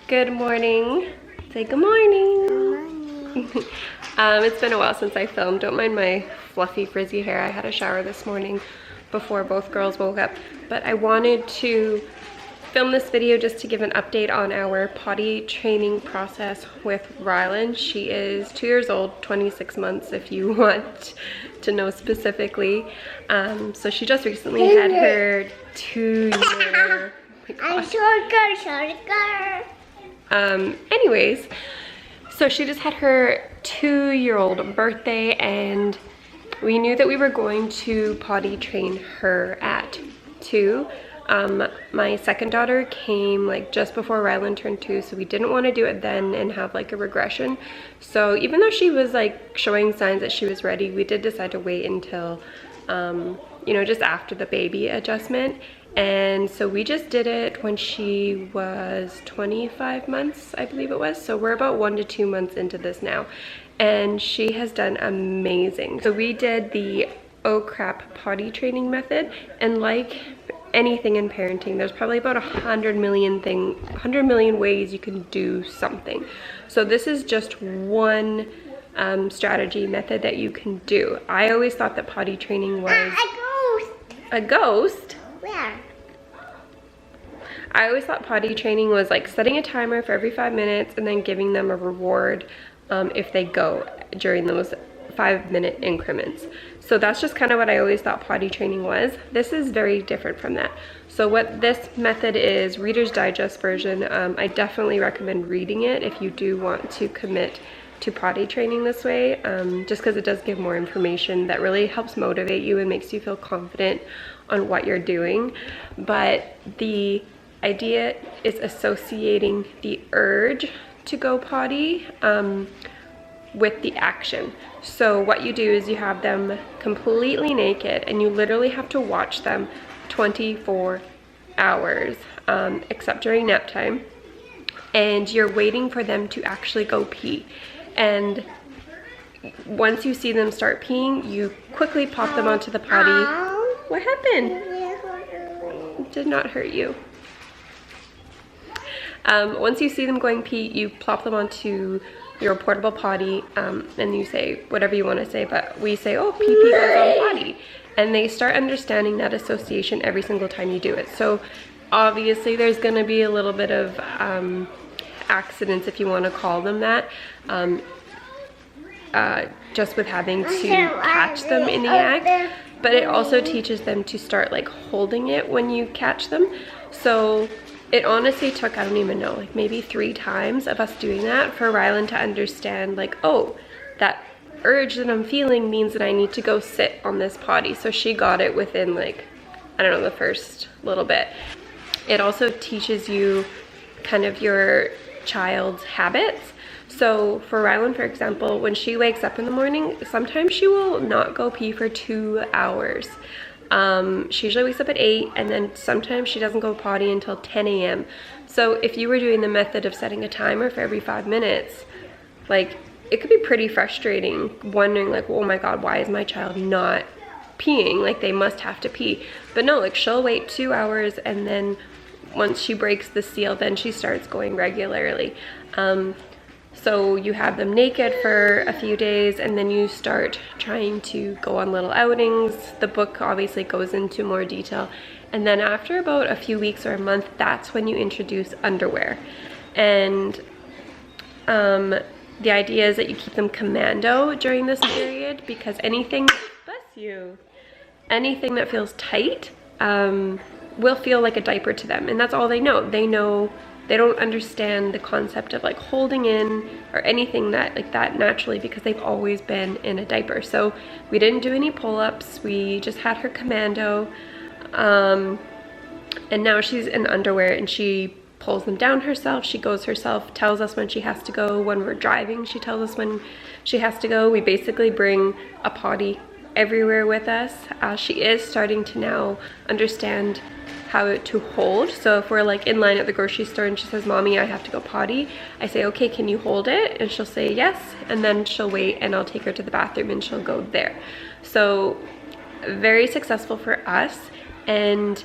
Good morning. Say good morning. Good morning. It's been a while since I filmed. Don't mind my fluffy frizzy hair. I had a shower this morning before both girls woke up. But I wanted to film this video just to give an update on our potty training process with Rylan. She is 2 years old, 26 months if you want to know specifically. So she just recently had her 2-year... Anyways, so she just had her 2-year-old birthday, and we knew that we were going to potty train her at 2. My second daughter came like just before Rylan turned 2, so we didn't want to do it then and have like a regression. So even though she was like showing signs that she was ready, we did decide to wait until you know, just after the baby adjustment. And so we just did it when she was 25 months, I believe it was. So we're about 1 to 2 months into this now, and she has done amazing. So we did the oh crap potty training method, and like anything in parenting, there's probably about 100 million ways you can do something. So this is just one strategy method that you can do. I always thought that potty training was a ghost. Where? I always thought potty training was like setting a timer for every 5 minutes and then giving them a reward if they go during those 5-minute increments. So that's just kind of what I always thought potty training was. This is very different from that. So what this method is, Reader's Digest version. I definitely recommend reading it if you do want to commit to potty training this way, just because it does give more information that really helps motivate you and makes you feel confident on what you're doing. But the idea is associating the urge to go potty with the action. So what you do is you have them completely naked, and you literally have to watch them 24 hours, except during nap time, and you're waiting for them to actually go pee. And once you see them start peeing, you quickly pop them onto the potty. What happened? It did not hurt you. Once you see them going pee, you plop them onto your portable potty, and you say whatever you want to say, but we say, oh, pee pee goes on potty. And they start understanding that association every single time you do it. So obviously there's going to be a little bit of accidents, if you want to call them that, just with having to catch them in the act. But it also teaches them to start like holding it when you catch them. So it honestly took, I don't even know, like maybe 3 times of us doing that for Rylan to understand, like, oh, that urge that I'm feeling means that I need to go sit on this potty. So she got it within like, I don't know, the first little bit. It also teaches you kind of your child's habits. So for Rylan, for example, when she wakes up in the morning, sometimes she will not go pee for 2 hours. She usually wakes up at 8, and then sometimes she doesn't go potty until 10 a.m. So if you were doing the method of setting a timer for every 5 minutes, like, it could be pretty frustrating, wondering like, oh my god, why is my child not peeing? Like, they must have to pee. But no, like, she'll wait 2 hours, and then once she breaks the seal, then she starts going regularly. So you have them naked for a few days, and then you start trying to go on little outings. The book obviously goes into more detail. And then after about a few weeks or a month, that's when you introduce underwear. And the idea is that you keep them commando during this period, because anything, bless you, anything that feels tight will feel like a diaper to them. And that's all they know. They don't understand the concept of like holding in or anything that like that naturally, because they've always been in a diaper. So we didn't do any pull-ups. We just had her commando. And now she's in underwear, and she pulls them down herself. She goes herself, tells us when she has to go. When we're driving, she tells us when she has to go. We basically bring a potty everywhere with us. She is starting to now understand how to hold. So if we're like in line at the grocery store and she says, "Mommy, I have to go potty," I say, "Okay, can you hold it?" And she'll say yes, and then she'll wait, and I'll take her to the bathroom and she'll go there. So very successful for us. And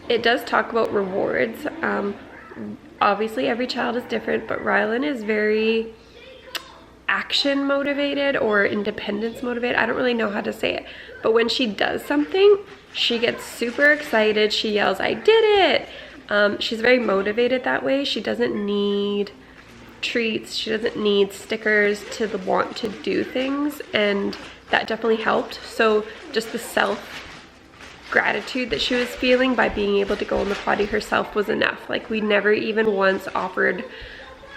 it does talk about rewards. obviously every child is different, but Rylan is very action motivated or independence motivated. I don't really know how to say it, but when she does something, she gets super excited. She yells, "I did it!" She's very motivated that way. She doesn't need treats. She doesn't need stickers to want to do things, and that definitely helped. So just the self-gratitude that she was feeling by being able to go in the potty herself was enough. Like, we never even once offered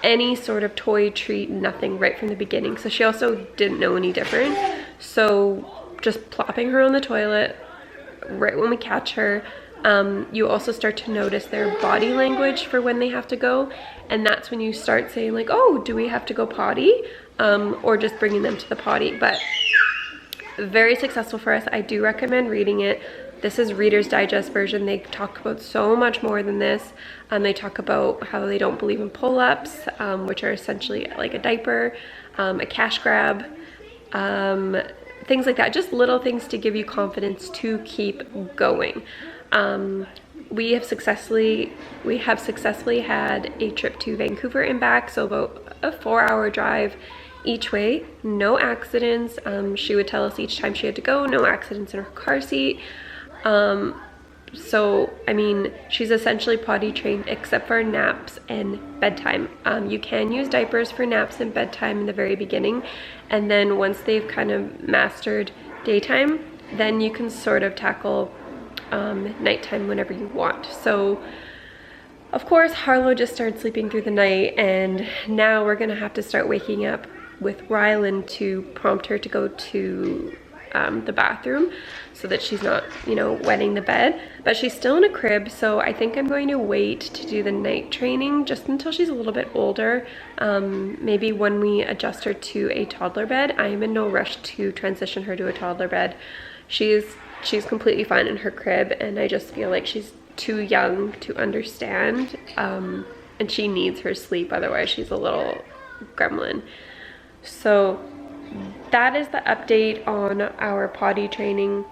any sort of toy, treat, nothing right from the beginning. So she also didn't know any different. So just plopping her on the toilet right when we catch her, you also start to notice their body language for when they have to go, and that's when you start saying like, "Oh, do we have to go potty?" Or just bringing them to the potty. But very successful for us. I do recommend reading it. This is Reader's Digest version. They talk about so much more than this. They talk about how they don't believe in pull-ups, which are essentially like a diaper, a cash grab, things like that. Just little things to give you confidence to keep going. We have successfully had a trip to Vancouver and back, so about a 4-hour drive each way. No accidents. She would tell us each time she had to go, no accidents in her car seat. So I mean, she's essentially potty trained except for naps and bedtime. You can use diapers for naps and bedtime in the very beginning, and then once they've kind of mastered daytime, then you can sort of tackle nighttime whenever you want. So of course Harlow just started sleeping through the night, and now we're gonna have to start waking up with Rylan to prompt her to go to the bathroom so that she's not, you know, wetting the bed. But she's still in a crib, so I think I'm going to wait to do the night training just until she's a little bit older. Maybe when we adjust her to a toddler bed. I am in no rush to transition her to a toddler bed. She's completely fine in her crib, and I just feel like she's too young to understand, and she needs her sleep, otherwise she's a little gremlin. So that is the update on our potty training.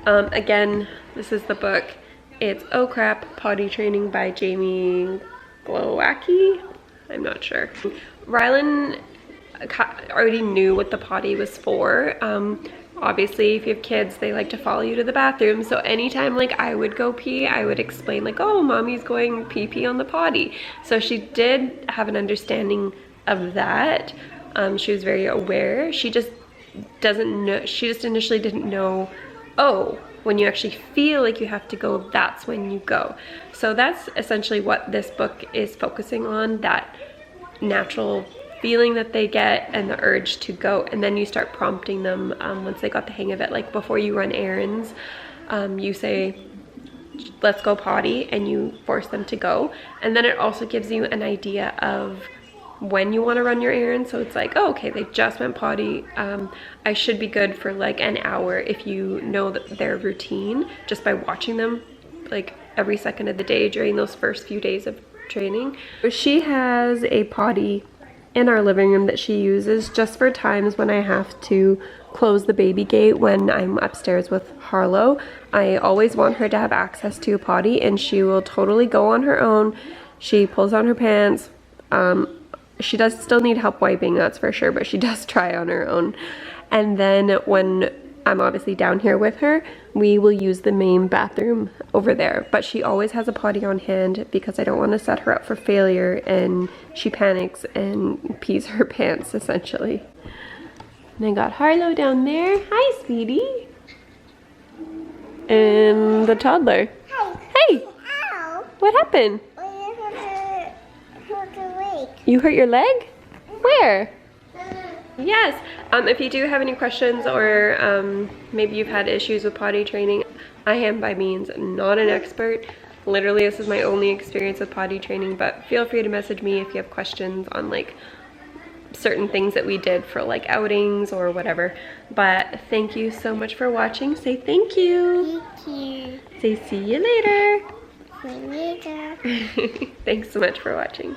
Again, this is the book. It's Oh Crap, Potty Training by Jamie Glowacki. I'm not sure. Rylan already knew what the potty was for. Obviously, if you have kids, they like to follow you to the bathroom. So anytime like I would go pee, I would explain like, "Oh, mommy's going pee on the potty." So she did have an understanding of that. She was very aware. She just doesn't know, she just initially didn't know, oh, when you actually feel like you have to go, that's when you go. So that's essentially what this book is focusing on, that natural feeling that they get and the urge to go, and then you start prompting them once they got the hang of it. Like before you run errands, you say, "Let's go potty," and you force them to go. And then it also gives you an idea of when you want to run your errands. So it's like, oh, okay, they just went potty, I should be good for like an hour, if you know that their routine just by watching them like every second of the day during those first few days of training. She has a potty in our living room that she uses just for times when I have to close the baby gate when I'm upstairs with Harlow. I always want her to have access to a potty, and she will totally go on her own. She pulls on her pants. She does still need help wiping, that's for sure, but she does try on her own. And then when I'm obviously down here with her, we will use the main bathroom over there. But she always has a potty on hand because I don't want to set her up for failure and she panics and pees her pants, essentially. And I got Harlow down there. Hi, sweetie. And the toddler. Hi. Hey. Ow. What happened? You hurt your leg? Where? Yes. If you do have any questions, or maybe you've had issues with potty training, I am by means not an expert. Literally, this is my only experience with potty training, but feel free to message me if you have questions on like certain things that we did for like outings or whatever. But thank you so much for watching. Say thank you. Thank you. Say see you later. See you later. Thanks so much for watching.